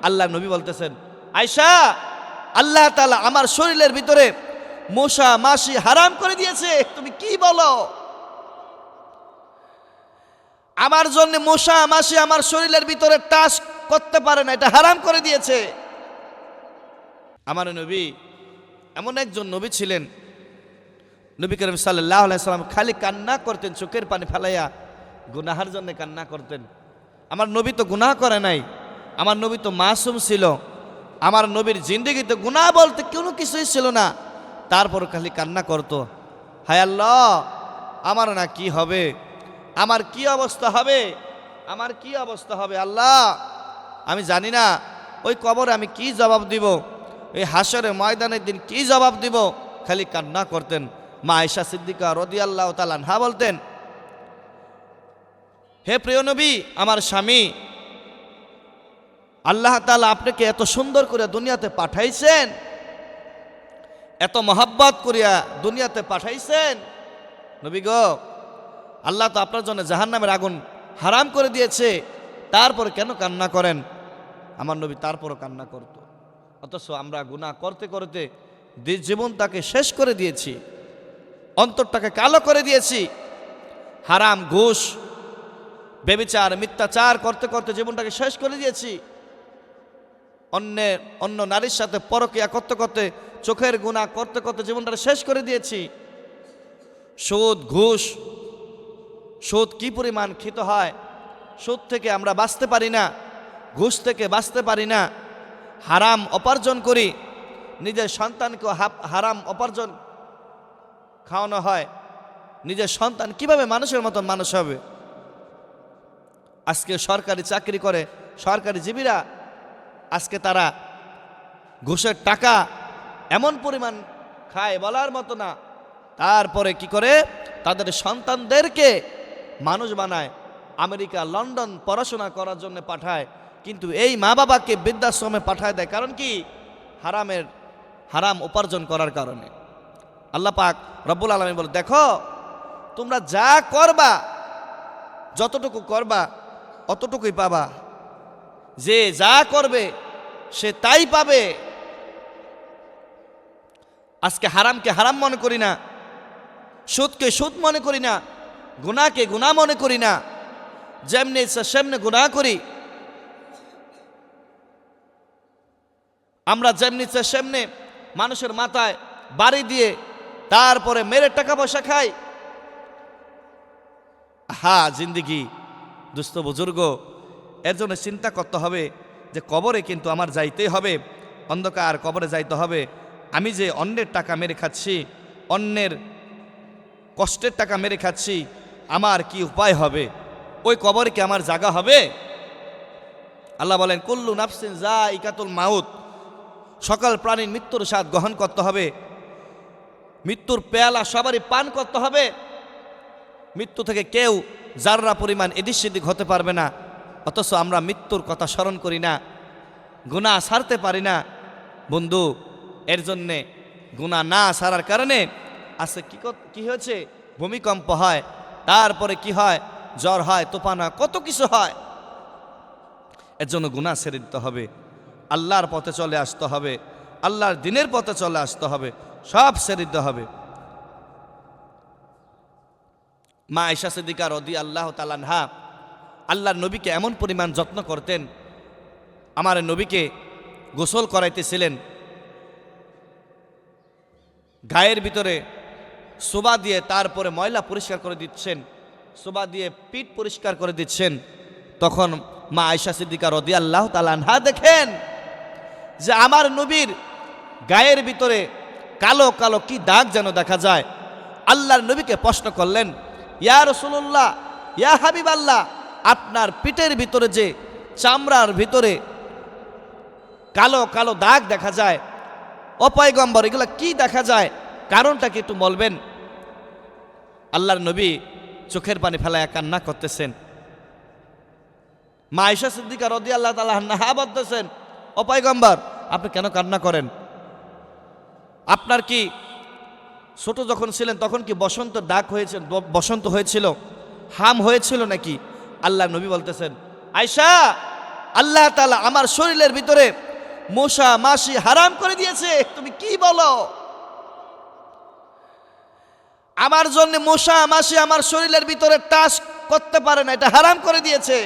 আল্লাহ নবী বলতেছেন, আয়েশা, আল্লাহ তাআলা আমার শরীরের ভিতরে মশা মাছি হারাম করে দিয়েছে। তুমি কি বলো? আমার জন্য মশা মাছি আমার শরীরের ভিতরে টাচ করতে পারে না, এটা হারাম করে দিয়েছে। আমার নবী এমন একজন নবী ছিলেন, নবী করিম সাল্লাল্লাহু আলাইহি সাল্লাম খালি কান্না করতেন, চোখের পানি ফেলাইয়া গুনাহের জন্য কান্না করতেন। আমার নবী তো গুনাহ করে নাই, আমার নবী তো মাসুম ছিল, আমার নবীর জিন্দেগিতে গুনাহ বলতে কোনো কিছুই ছিল না, তারপর খালি কান্না করতো, হায় আল্লাহ, আমার না কি হবে, আমার কি অবস্থা হবে, আমার কি অবস্থা হবে আল্লাহ, আমি জানি না ওই কবরে আমি কি জবাব দিব, এই হাসরে ময়দানের দিন কি জবাব দিব। খালি কান্না করতেন। মা আয়েশা সিদ্দিকা রাদিয়াল্লাহু তাআলা আনহা বলতেন, হে প্রিয় নবী, আমার স্বামী, আল্লাহ তাআলা আপনাকে এত সুন্দর করে দুনিয়াতে পাঠাইছেন, এত মহব্বত করিয়া দুনিয়াতে পাঠাইছেন, নবী গো, আল্লাহ তো আপনার জন্য জাহান্নামের আগুন হারাম করে দিয়েছে, তারপর কেন কান্না করেন? আমার নবী তারপরও কান্না করত। অথচ আমরা গুনাহ করতে করতে জীবনটাকে শেষ করে দিয়েছি, অন্তরটাকে কালো করে দিয়েছি। হারাম, ঘুষ, ব্যভিচার, মিথ্যাচার করতে করতে জীবনটাকে শেষ করে দিয়েছি। অন্য নারীর সাথে পরকীয়া করতে করতে, চোখের গুনাহ করতে করতে জীবনটাকে শেষ করে দিয়েছি। সুদ, ঘুষ, সুদ কি পরিমাণ খেতে হয়, সুদ থেকে আমরা বাঁচতে পারি না, ঘুষ থেকে বাঁচতে পারি না। হারাম উপার্জন করি, নিজের সন্তানকে হারাম উপার্জন খাওয়ানো হয়, নিজের সন্তান কিভাবে মানুষের মতন মানুষ হবে? আজকে সরকারি চাকরি করে সরকারি জীবীরা, আজকে তারা ঘুষের টাকা এমন পরিমাণ খায় বলার মতো না। তারপরে কি করে? তাদের সন্তানদেরকে মানুষ বানায়, আমেরিকা, লন্ডন পড়াশোনা করার জন্য পাঠায়, কিন্তু এই মা বাবাকে বৃদ্ধাশ্রমে পাঠায় দেয়। কারণ কি? হারাম উপার্জন করার কারণে। আল্লাহ পাক রব্বুল আলামিন বলে, দেখো তোমরা যা করবা, যতটুকু করবা অতটুকুই পাবা, যে যা করবে সে তাই পাবে। আজকে হারামকে হারাম মনে করি না, সুদকে সুদ মনে করি না, গুনাহকে গুনাহ মনে করি না, যেমনি ইচ্ছা সেমনি গুনাহ করি। আমরা যেমনি ইচ্ছা সেমনি মানুষের মাথায় বাড়ি দিয়ে তারপরে মেরে টাকা পয়সা খাই। জিন্দেগি দুস্থ বুজুর্গ, এর জন্য চিন্তা করতে হবে যে কবরে কিন্তু আমার যাইতেই হবে, অন্ধকার কবরে যাইতে হবে। আমি যে অন্যের টাকা মেরে খাচ্ছি, অন্যের কষ্টের টাকা মেরে খাচ্ছি, আমার কি উপায় হবে? ওই কবরে কি আমার জায়গা হবে? আল্লাহ বলেন, কুল্লু নাফসিন যায়িকাতুল মাউত, সকল প্রাণীর মৃত্যুর স্বাদ গ্রহণ করতে হবে, মৃত্যুর পেয়ালা সবারই পান করতে হবে। মৃত্যু থেকে কেউ যাররা পরিমাণ এদিক সেদিক হতে পারবে না, অথচ আমরা মৃত্যুর কথা স্মরণ করি না, গুনাহ ছাড়তে পারি না। বন্ধু, এর জন্যে গুনাহ না ছাড়ার কারণে আজকে কি হয়েছে? ভূমিকম্প হয়, তারপরে কি হয়? জ্বর হয়, তুফান হয়, কত কিছু হয়। এর জন্য গুনাহ ছেড়ে দিতে হবে, আল্লাহর পথে চলে আসতে হবে, আল্লাহর দ্বীনের পথে চলে আসতে হবে, সব ছেড়ে দিতে হবে। মা আয়েশা সিদ্দিকা রাদিয়াল্লাহু তাআলা আনহা আল্লাহর নবীকে এমন পরিমাণ যত্ন করতেন, আমার নবীকে গোসল করাইতেছিলেন, গায়ের ভিতরে সোবা দিয়ে তারপরে ময়লা পরিষ্কার করে দিচ্ছেন, সোবা দিয়ে পিঠ পরিষ্কার করে দিচ্ছেন। তখন মা আয়েশা সিদ্দিকা রাদিয়াল্লাহু তাআলা আনহা দেখেন যে আমার নবীর গায়ের ভিতরে কালো কালো কি দাগ যেন দেখা যায়। আল্লাহর নবীকে প্রশ্ন করলেন, ইয়া রাসূলুল্লাহ, ইয়া হাবিবাল্লাহ, আপনার পিঠের ভিতরে যে চামড়ার ভিতরে কালো কালো দাগ দেখা যায়, ও পয়গম্বর, এগুলা কি দেখা যায়? কারণটা কি একটু বলবেন? আল্লাহর নবী চোখের পানি ফেলায় কান্না করতেছেন। মা আয়েশা সিদ্দিকা রাদিয়াল্লাহু তাআলা আনহা বলতেছেন, ও পয়গম্বর, আপনি কেন কান্না করেন? আপনার কি ছোট যখন ছিলেন তখন কি বসন্ত দাগ হয়েছে, বসন্ত হয়েছিল, হাম হয়েছিল নাকি? আল্লাহর নবী বলতেছেন, আয়েশা, আল্লাহ তাআলা আমার শরীরের ভিতরে মশা মাছি হারাম করে দিয়েছে। তুমি কি বলো? আমার জন্য মশা মাছি আমার শরীরের ভিতরে টাচ করতে পারে না, এটা হারাম করে দিয়েছে।